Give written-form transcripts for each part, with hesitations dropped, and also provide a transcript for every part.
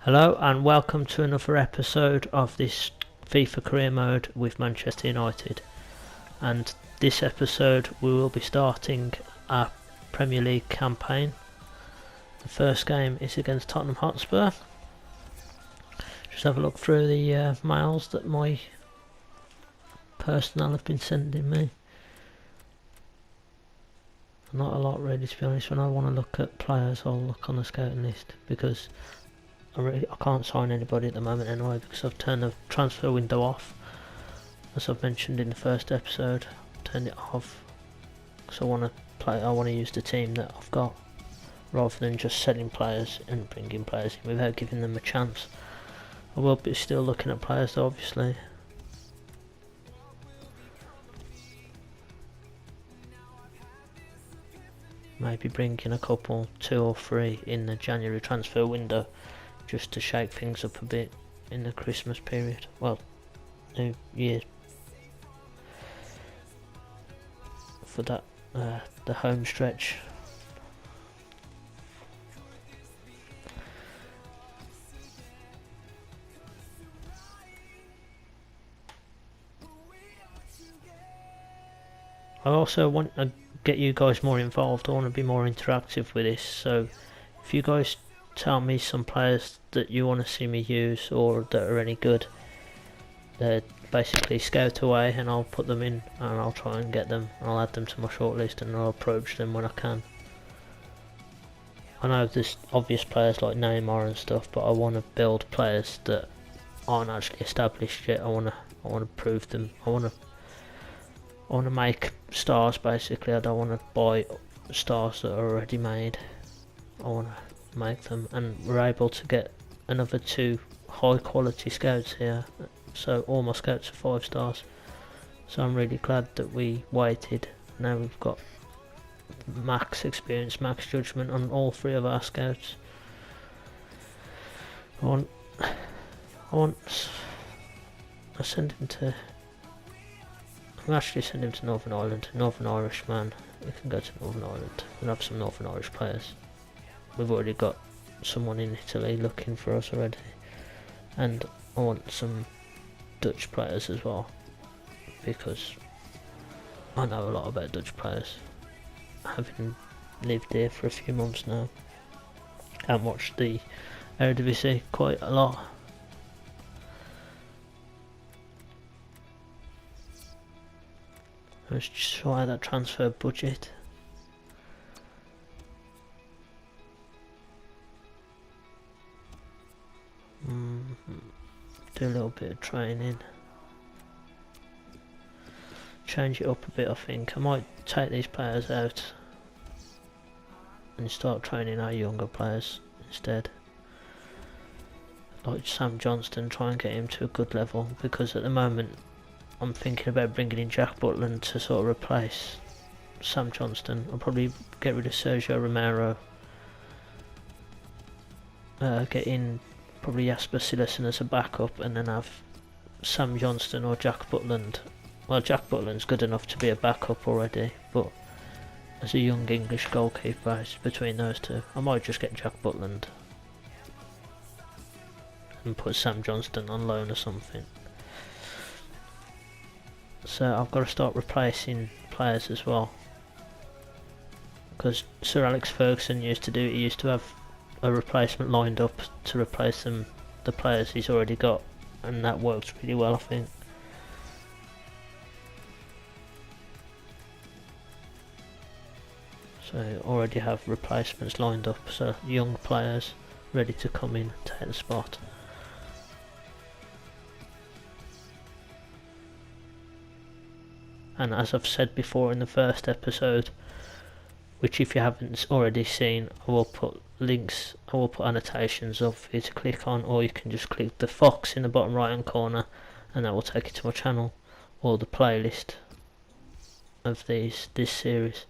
Hello and welcome to another episode of this FIFA career mode with Manchester United, and this episode we will be starting our Premier League campaign. The first game is against Tottenham Hotspur. Just have a look through the mails that my personnel have been sending me. Not a lot really, to be honest. When I want to look at players I'll look on the scouting list, because I can't sign anybody at the moment anyway, because I've turned the transfer window off. As I've mentioned in the first episode, I've turned it off because I want to use the team that I've got, rather than just selling players and bringing players in without giving them a chance. I will be still looking at players though, obviously. Maybe bringing a couple, 2 or 3 in the January transfer window, just to shake things up a bit in the Christmas period. Well, New Year, for that the home stretch. I also want to get you guys more involved. I want to be more interactive with this, so if you guys tell me some players that you want to see me use or that are any good, basically scout away and I'll put them in and I'll try and get them. I'll add them to my shortlist and I'll approach them when I can. I know there's obvious players like Neymar and stuff, but I want to build players that aren't actually established yet. I want to prove them. I want to make stars, basically. I don't want to buy stars that are already made. I want to make them, and we're able to get another 2 high quality scouts here, so all my scouts are 5 stars, so I'm really glad that we waited. Now we've got max experience, max judgment on all 3 of our scouts. I send him to I'll actually send him to Northern Ireland. Northern Irish man, we can go to Northern Ireland. We'll have some Northern Irish players. We've already got someone in Italy looking for us already, and I want some Dutch players as well, because I know a lot about Dutch players, having lived here for a few months now and watched the Eredivisie quite a lot. Let's just try that transfer budget. Do a little bit of training. Change it up a bit, I think. I might take these players out and start training our younger players instead. Like Sam Johnston, try and get him to a good level, because at the moment I'm thinking about bringing in Jack Butland to sort of replace Sam Johnston. I'll probably get rid of Sergio Romero, get in probably Jasper Cillessen as a backup, and then have Sam Johnston or Jack Butland. Well, Jack Butland's good enough to be a backup already, but as a young English goalkeeper, it's between those 2. I might just get Jack Butland and put Sam Johnston on loan or something. So I've got to start replacing players as well, because Sir Alex Ferguson used to do it. He used to have a replacement lined up to replace the players he's already got, and that works really well, I think. So I already have replacements lined up, so young players ready to come in and take the spot. And as I've said before in the first episode, which if you haven't already seen, I will put links, I will put annotations of you to click on, or you can just click the fox in the bottom right hand corner and that will take you to my channel, or the playlist of this series.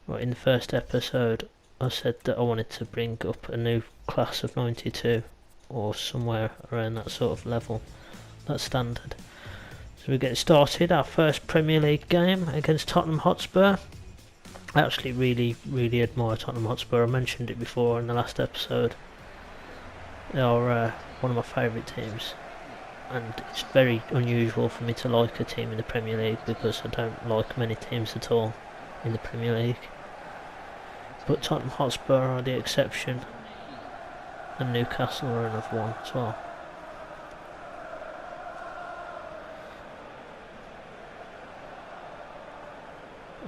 Right, in the first episode I said that I wanted to bring up a new class of 92, or somewhere around that sort of level, that standard. So we get started, our first Premier League game against Tottenham Hotspur. I actually really admire Tottenham Hotspur. I mentioned it before in the last episode. They are one of my favourite teams, and it's very unusual for me to like a team in the Premier League because I don't like many teams at all in the Premier League. But Tottenham Hotspur are the exception, and Newcastle are another one as well.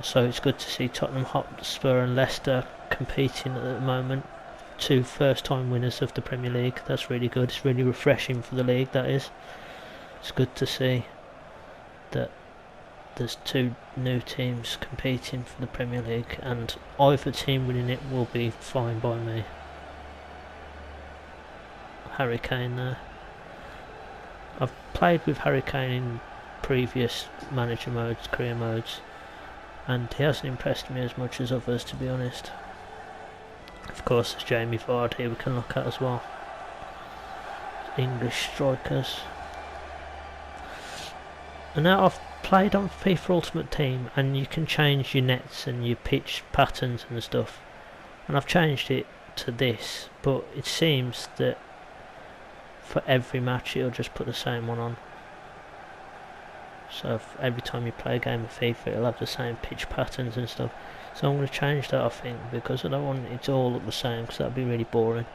So it's good to see Tottenham Hotspur and Leicester competing at the moment. Two first-time winners of the Premier League. That's really good. It's really refreshing for the league, that is. It's good to see that there's two new teams competing for the Premier League, and either team winning it will be fine by me. Harry Kane there. I've played with Harry Kane in previous manager modes, career modes, and he hasn't impressed me as much as others, to be honest. Of course, there's Jamie Vardy here we can look at as well. English strikers. And now I've played on FIFA Ultimate Team, and you can change your nets and your pitch patterns and stuff. And I've changed it to this, but it seems that for every match it'll just put the same one on. So every time you play a game of FIFA it'll have the same pitch patterns and stuff. So I'm going to change that, I think, because I don't want it to all look the same, because that'd be really boring.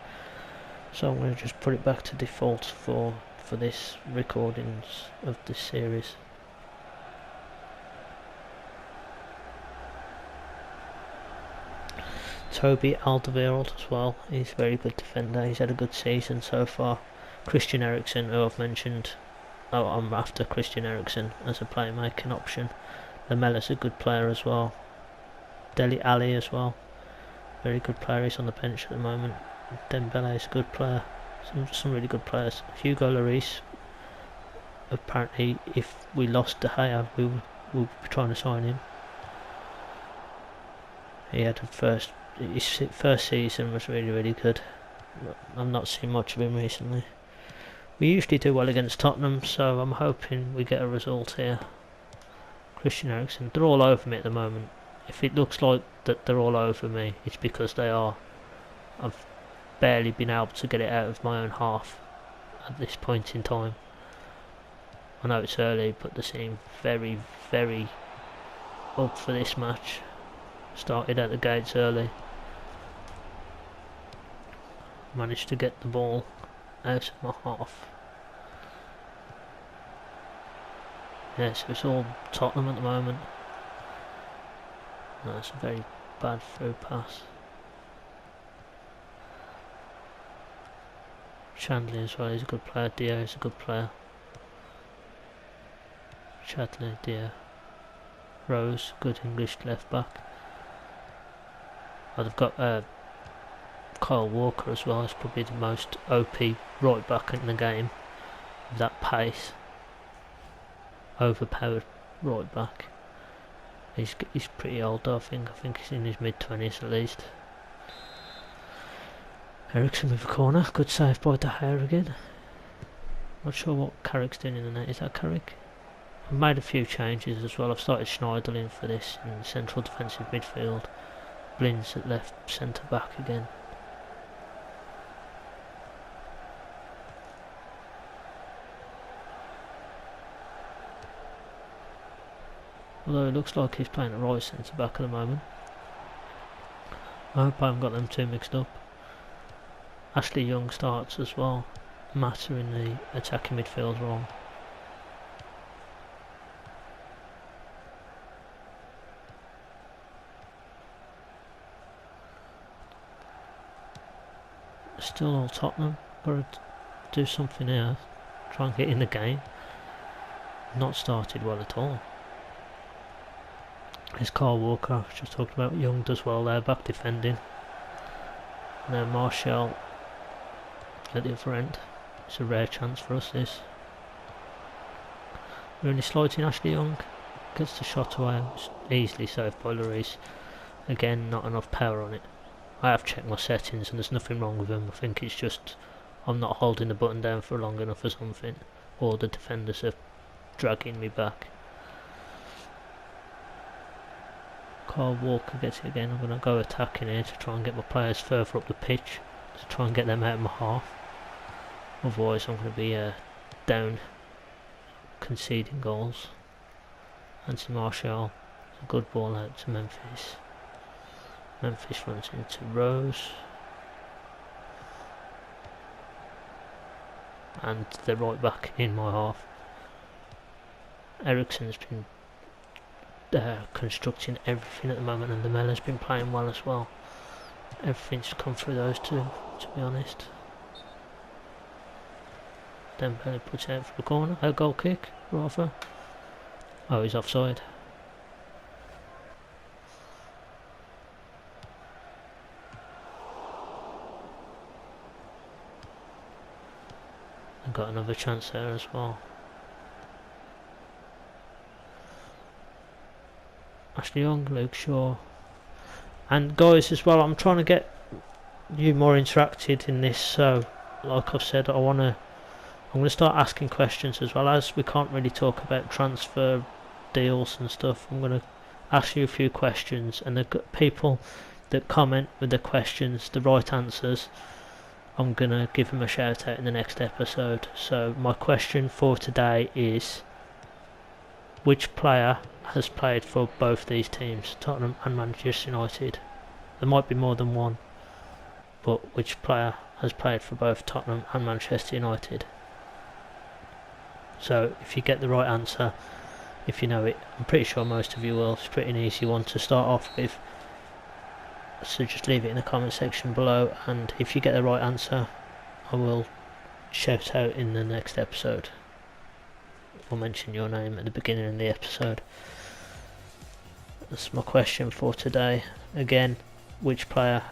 So I'm going to just put it back to default for this recordings of this series. Toby Alderweireld as well, he's a very good defender, he's had a good season so far. Christian Eriksen, who I've mentioned, I'm after Christian Eriksen as a playmaking option. Lamella's a good player as well. Dele Alli as well, very good player, he's on the bench at the moment. Dembele is a good player, some really good players. Hugo Lloris, apparently if we lost De Gea we'll be trying to sign him. He had his first season was really good. I've not seen much of him recently. We usually do well against Tottenham, so I'm hoping we get a result here. Christian Eriksen, they're all over me at the moment. If it looks like that they're all over me, it's because they are. I've barely been able to get it out of my own half at this point in time. I know it's early, but they seem very up for this match. Started at the gates early. Managed to get the ball out of my half. Yeah, so it's all Tottenham at the moment. That's a very bad through pass. Chandler as well, he's a good player. Dio is a good player. Chandler, Dio. Rose, good English left back. I've got Kyle Walker as well. He's probably the most OP right back in the game. With that pace. Overpowered right back. He's pretty old, I think. I think he's in his mid-20s at least. Eriksen with a corner. Good save by De Gea again. Not sure what Carrick's doing in the net. Is that Carrick? I've made a few changes as well. I've started Schneiderlin for this in the central defensive midfield. Blins at left centre back again. Although it looks like he's playing at right centre back at the moment. I hope I haven't got them two mixed up. Ashley Young starts as well. Mata in the attacking midfield role. Still all Tottenham. Got to do something here. Try and get in the game. Not started well at all. There's Kyle Walker, just talked about. Young does well there, back defending. And then Martial at the other end. It's a rare chance for us, this. Really slighting Ashley Young. Gets the shot away. It's easily saved by Lloris. Again, not enough power on it. I have checked my settings and there's nothing wrong with them. I think it's just I'm not holding the button down for long enough or something. Or the defenders are dragging me back. Kyle Walker gets it again. I'm going to go attacking here to try and get my players further up the pitch. To try and get them out of my half. Otherwise I'm going to be down conceding goals. Anthony Martial, a good ball out to Memphis. Memphis runs into Rose. And they're right back in my half. Eriksen's been constructing everything at the moment, and the Mella's been playing well as well. Everything's come through those two, to be honest. Dembele puts it out for the corner. A goal kick, Rafa. Oh, he's offside. And got another chance there as well. Ashley Young, Luke Shaw. And guys as well, I'm trying to get you more interacted in this, so like I've said, I'm going to start asking questions as well. As we can't really talk about transfer deals and stuff, I'm going to ask you a few questions, and the people that comment with the questions, the right answers, I'm going to give them a shout out in the next episode. So my question for today is, which player has played for both these teams, Tottenham and Manchester United? There might be more than one, but which player has played for both Tottenham and Manchester United? So if you get the right answer, if you know it, I'm pretty sure most of you will. It's pretty an easy one to start off with, so just leave it in the comment section below, and if you get the right answer, I will shout out in the next episode. I'll mention your name at the beginning of the episode. That's my question for today. Again, which player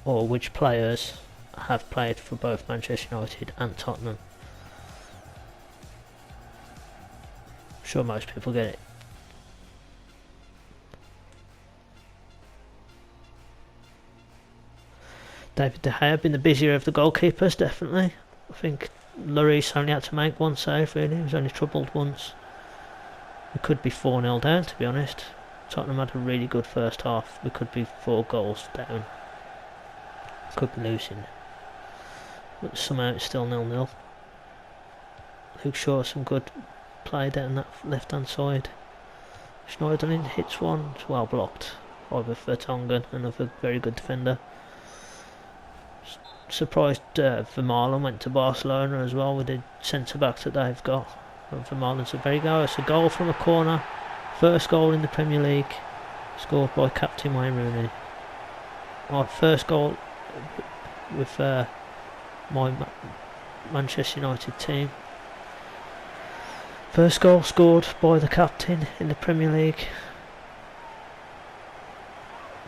or which players have played for both Manchester United and Tottenham? I'm sure most people get it. David De Gea been the busier of the goalkeepers, definitely. I think Lloris only had to make one save, really. He was only troubled once. We could be 4-0 down, to be honest. Tottenham had a really good first half. We could be 4 goals down. Could be losing. But somehow it's still 0-0. Luke Shaw, some good play down that left hand side. Schneiderlin hits one. It's well blocked. Over Vertonghen, another very good defender. Surprised Vermaelen went to Barcelona as well with the centre backs that they've got. Vermaelen's a very good. It's a goal from a corner. First goal in the Premier League, scored by captain Wayne Rooney. My first goal with my Manchester United team. First goal scored by the captain in the Premier League,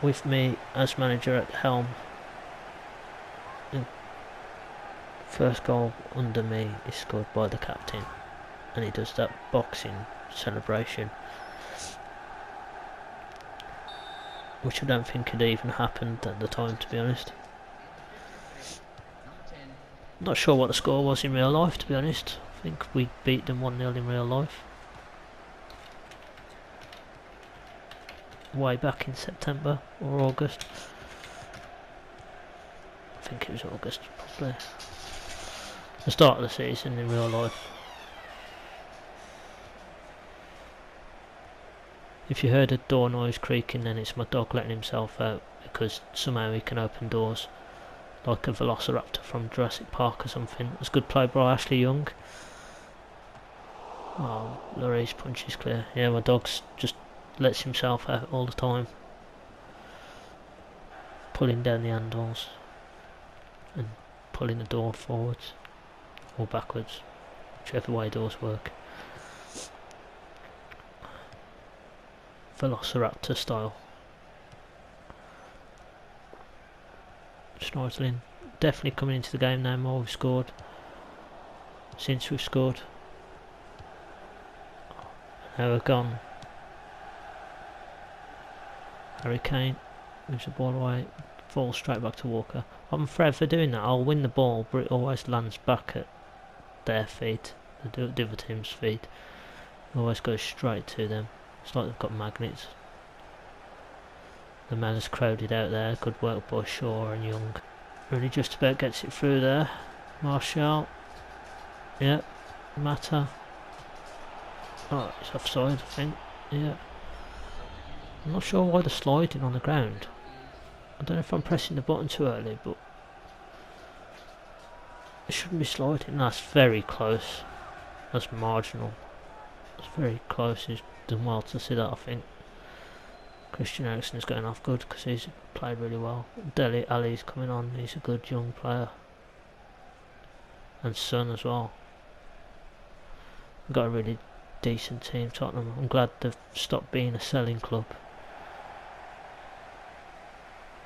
with me as manager at the helm. First goal under me is scored by the captain, and he does that boxing celebration, which I don't think had even happened at the time, to be honest. Not sure what the score was in real life, to be honest. I think we beat them 1-0 in real life. Way back in September or August. I think it was August, probably. The start of the season in real life. If you heard a door noise creaking, then it's my dog letting himself out, because somehow he can open doors like a velociraptor from Jurassic Park or something. It's good play by Ashley Young. Oh, Lloris punches clear. Yeah, my dog just lets himself out all the time, pulling down the handles and pulling the door forwards or backwards, whichever way doors work. Velociraptor style. Schneiderlin definitely coming into the game now more. We've scored. Since we've scored. Now we're gone. Harry Kane moves the ball away, falls straight back to Walker. I'm forever doing that. I'll win the ball, but it always lands back at their feet, the other team's feet. It always goes straight to them. It's like they've got magnets. The man is crowded out there. Good work by Shaw and Young. Really just about gets it through there. Martial Yeah, Mata. Oh, it's offside, I think. Yeah. I'm not sure why they're sliding on the ground. I don't know if I'm pressing the button too early, but it shouldn't be sliding. That's very close. That's marginal. That's very close. He's done well to see that, I think. Christian Eriksen's going off good because he's played really well. Dele Alli's coming on. He's a good young player. And Son as well. We've got a really decent team, Tottenham. I'm glad they've stopped being a selling club.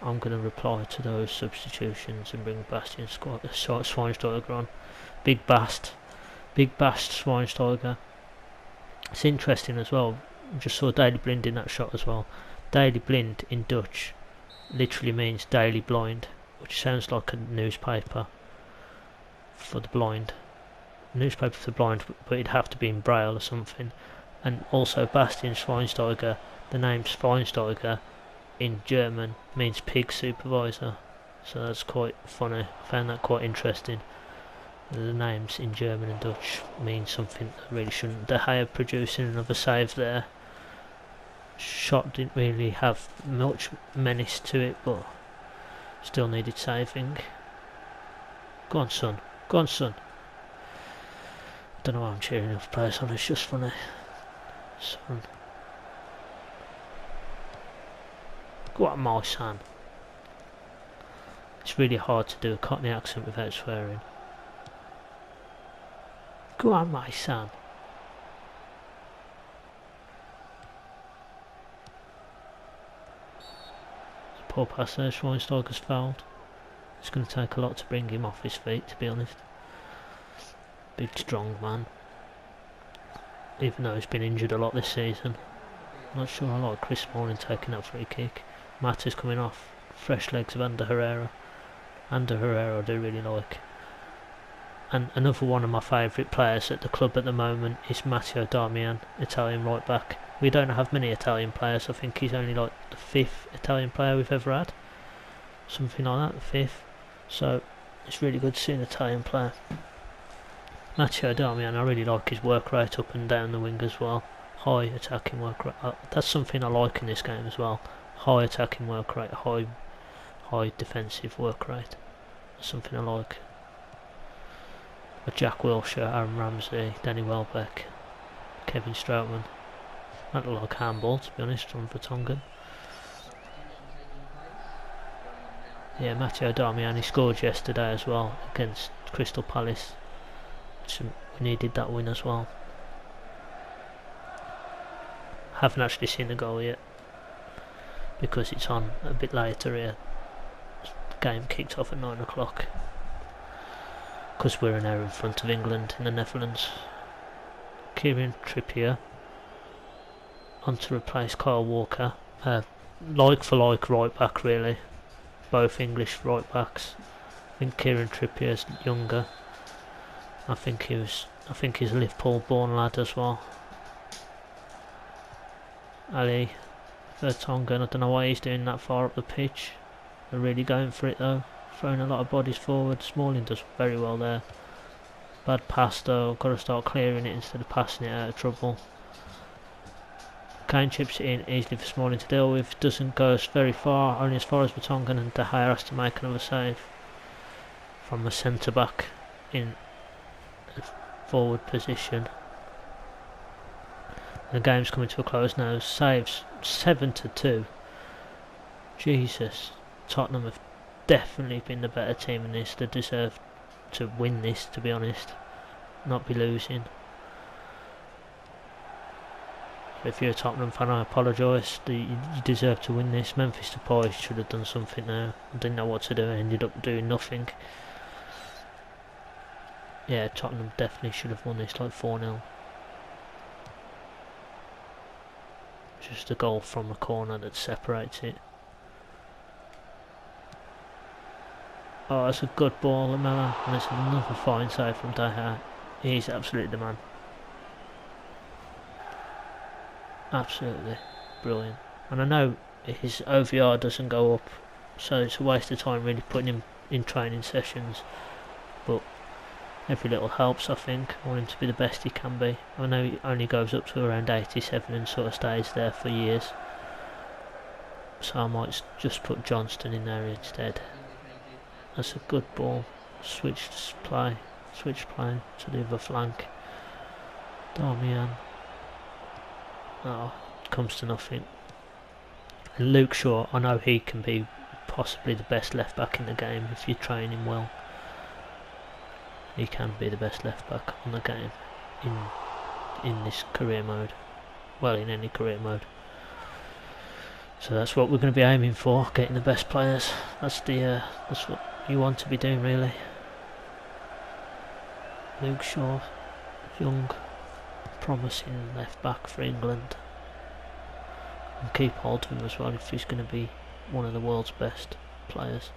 I'm going to reply to those substitutions and bring Bastian Schweinsteiger on. Big Bast Schweinsteiger. It's interesting as well. I just saw Daily Blind in that shot as well. Daily Blind in Dutch literally means Daily Blind, which sounds like a newspaper for the blind. Newspaper for the blind, but it'd have to be in Braille or something. And also Bastian Schweinsteiger, the name Schweinsteiger in German means pig supervisor, so that's quite funny. I found that quite interesting. The names in German and Dutch mean something that really shouldn't. De Gea producing another save there. Shot didn't really have much menace to it, but still needed saving. Go on, son. Go on, son. I don't know why I'm cheering up players on, it's just funny. Son. Go on, my son. It's really hard to do a Cockney accent without swearing. Go on, my son. Poor pass there, Schweinsteiger's fouled. It's going to take a lot to bring him off his feet, to be honest. Big strong man. Even though he's been injured a lot this season. Not sure I like Chris Smalling taking that free kick. Mata's coming off. Fresh legs of Ander Herrera. Ander Herrera I do really like. And another one of my favourite players at the club at the moment is Matteo Darmian, Italian right back. We don't have many Italian players. I think he's only like the 5th Italian player we've ever had. Something like that, the 5th. So it's really good to see an Italian player. Matteo Darmian, I really like his work rate up and down the wing as well. High attacking work rate. That's something I like in this game as well. High attacking work rate, high defensive work rate. That's something I like. But Jack Wilshere, Aaron Ramsey, Danny Welbeck, Kevin Strootman. That looked like handball, to be honest, from Vertonghen. Yeah, Matteo Darmian, he scored yesterday as well against Crystal Palace. So we needed that win as well. Haven't actually seen the goal yet because it's on a bit later here. The game kicked off at 9 o'clock because we're an hour in front of England in the Netherlands. Kieran Trippier on to replace Kyle Walker. Like for like right back really. Both English right backs. I think Kieran Trippier's younger. I think he's a Liverpool born lad as well. Ali Vertonghen, I don't know why he's doing that far up the pitch. They're really going for it though. Throwing a lot of bodies forward. Smalling does very well there. Bad pass though, got to start clearing it instead of passing it out of trouble. Kane chips it in easily for Smalling to deal with. Doesn't go very far, only as far as Vertonghen, and De Gea has to make another save from the centre back in a forward position. The game's coming to a close now. Saves 7-2. Jesus, Tottenham have definitely been the better team in this. They deserve to win this, to be honest, not be losing. If you're a Tottenham fan, I apologise. You deserve to win this. Memphis Depay should have done something there. Didn't know what to do. Ended up doing nothing. Yeah, Tottenham definitely should have won this, like 4-0. Just a goal from a corner that separates it. Oh, that's a good ball, Lamella, and it's another fine save from De Gea. He's absolutely the man. Absolutely brilliant. And I know his OVR doesn't go up, so it's a waste of time really putting him in training sessions. But Every little helps, I think. I want him to be the best he can be. I know he only goes up to around 87 and sort of stays there for years. So I might just put Johnston in there instead. That's a good ball. Switch play to the other flank. Damian. Oh, it comes to nothing. And Luke Shaw, I know he can be possibly the best left back in the game if you train him well. He can be the best left back on the game in this career mode. Well, in any career mode. So that's what we're going to be aiming for, getting the best players. That's what you want to be doing, really. Luke Shaw, young, promising left back for England. And keep hold of him as well if he's going to be one of the world's best players.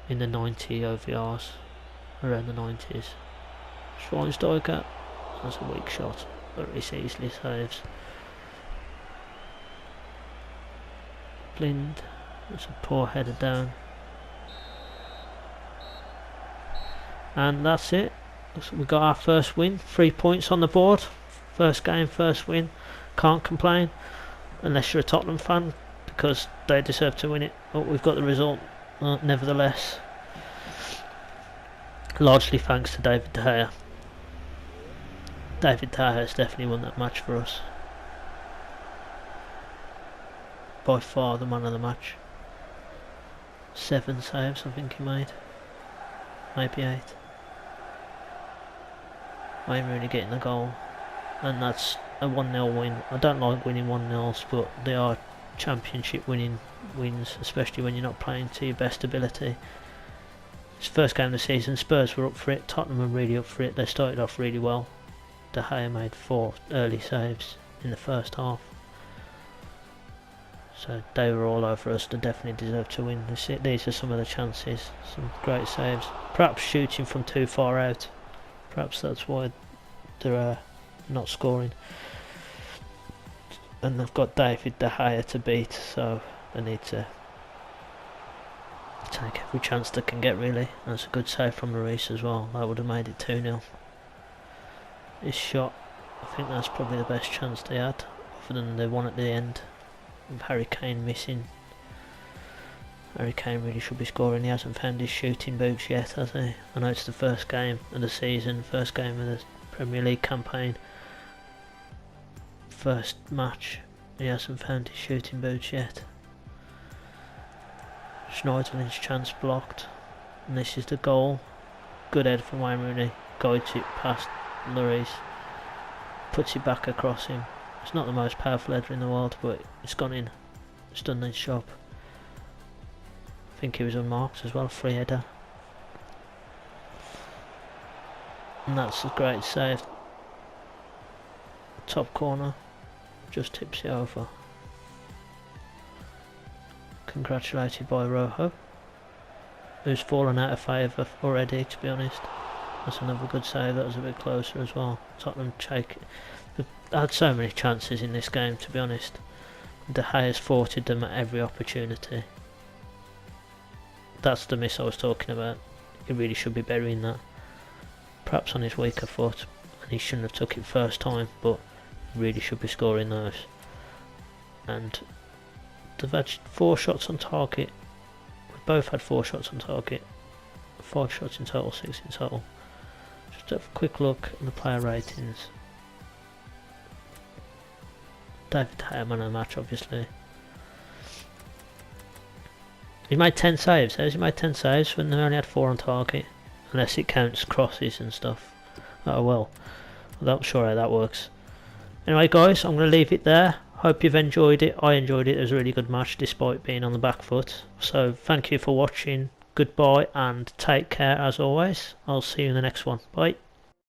In the 90 OVRs, around the 90s. Schweinsteiger, that's a weak shot, but he easily saves. Blind, that's a poor header down. And that's it. So we got our first win, 3 points on the board. First game, first win. Can't complain, unless you're a Tottenham fan, because they deserve to win it. But we've got the result, nevertheless. Largely thanks to David De Gea. David De Gea has definitely won that match for us. By far the man of the match. 7 saves I think he made. Maybe 8. I'm really getting the goal. And that's a 1-0 win. I don't like winning 1-0s, but they are championship winning wins, especially when you're not playing to your best ability. It's the first game of the season. Spurs were up for it. Tottenham were really up for it. They started off really well. De Gea made 4 early saves in the first half. So they were all over us. They definitely deserve to win. These are some of the chances. Some great saves. Perhaps shooting from too far out. Perhaps that's why they're not scoring. And they've got David De Gea to beat, so they need to take every chance they can get, really. That's a good save from Lloris as well. That would have made it 2-0. This shot, I think that's probably the best chance they had, other than the one at the end with Harry Kane missing. Harry Kane really should be scoring. He hasn't found his shooting boots yet, has he? I know it's the first game of the season, first game of the Premier League campaign, first match. He hasn't found his shooting boots yet. Schneiderlin's chance blocked, and this is the goal. Good head from Wayne Rooney, guides it past Lloris, puts it back across him. It's not the most powerful header in the world, but it's gone in. It's done its job. I think he was unmarked as well, free header. And that's a great save. Top corner, just tips it over. Congratulated by Rojo, who's fallen out of favour already, to be honest. That's another good save. That was a bit closer as well. Tottenham had so many chances in this game, to be honest. De Gea's thwarted them at every opportunity. That's the miss I was talking about. He really should be burying that. Perhaps on his weaker foot, and he shouldn't have took it first time, but he really should be scoring those. And they've had 4 shots on target. We've both had 4 shots on target. 5 shots in total, 6 in total. Just have a quick look at the player ratings. David De Gea, man of the match, obviously. He made 10 saves. He made 10 saves when they only had 4 on target, unless it counts crosses and stuff. Oh well, I'm not sure how that works. Anyway guys, I'm going to leave it there. Hope you've enjoyed it. I enjoyed it. It was a really good match despite being on the back foot. So thank you for watching. Goodbye and take care as always. I'll see you in the next one. Bye.